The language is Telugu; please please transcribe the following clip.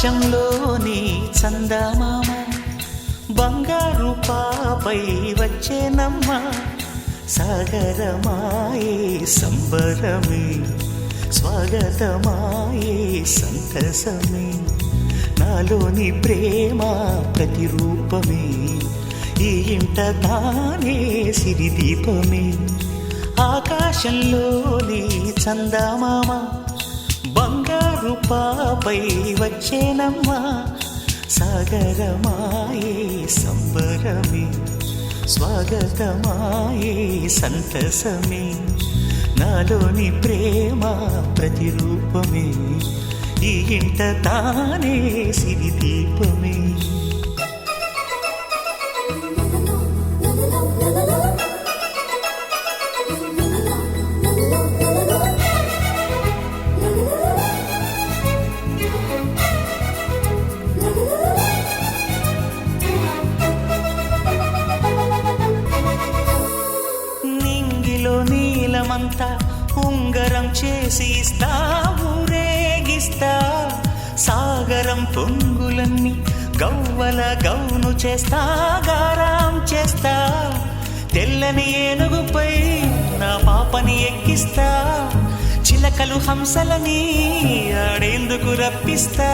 ఆకాశంలోని చందమామ బంగారు పాపై వచ్చేనమ్మ సాగరమాయే సంబరమే స్వాగతమాయే సంతసమే నాలోని ప్రేమ ప్రతిరూపమే ఈ ఇంట తానే సిరిదీపమే ఆకాశంలోని చందమామ బంగారు పాపై వచ్చేనమ్మ సాగరమాయే సంబరమే స్వాగతమాయే సంతసమే నాలోని ప్రేమ ప్రతిరూపమే ఈ ఇంట తానే సిరిదీపమే నీలమంతా ఉంగరం చేసి ఇస్తా ఊరేగిస్తా సాగరం పొంగులన్నీ గవ్వల గౌను చేస్తా గారాం చేస్తా తెల్లని ఏనుగుపై నా పాపని ఎక్కిస్తా చిలకలు హంసలని ఆడేందుకు రప్పిస్తా